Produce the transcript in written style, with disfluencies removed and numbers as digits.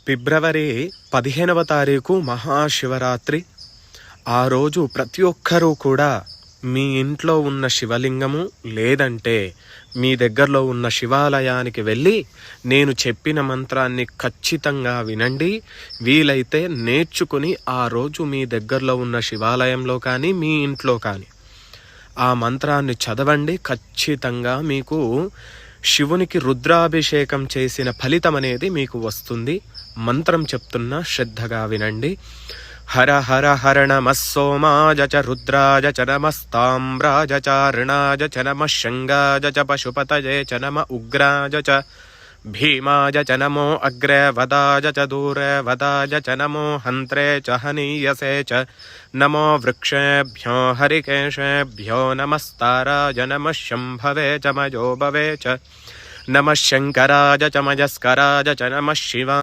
ఫిబ్రవరి 15వ తారీఖు మహాశివరాత్రి. ఆ రోజు ప్రతి ఒక్కరూ కూడా మీ ఇంట్లో ఉన్న శివలింగము లేదంటే మీ దగ్గరలో ఉన్న శివాలయానికి వెళ్ళి నేను చెప్పిన మంత్రాన్ని ఖచ్చితంగా వినండి. వీలైతే నేర్చుకుని ఆ రోజు మీ దగ్గరలో ఉన్న శివాలయంలో కానీ మీ ఇంట్లో కానీ ఆ మంత్రాన్ని చదవండి. ఖచ్చితంగా మీకు శివునికి రుద్రాభిషేకం చేసిన ఫలితం అనేది మీకు వస్తుంది. మంత్రం చెప్తున్నా, శ్రద్ధగా వినండి. హర హర హర నమః సోమాయ చ రుద్రాయ చ నమస్తామ్రాయ చ రుణాయ చ నమః శంగాయ చ పశుపతయే చ నమః ఉగ్రాయ చ భీమాయ చ నమో అగ్రే వదాయ చ దూరే వదాయ చ నమో హంత్రే చ హనీయసే చ నమో వృక్షేభ్యో హరికేశేభ్యో నమస్తారాయ నమః శంభవే చ మయోభవే చ నమః శంకరాయ చ మయస్కరాయ చ నమః శివాయ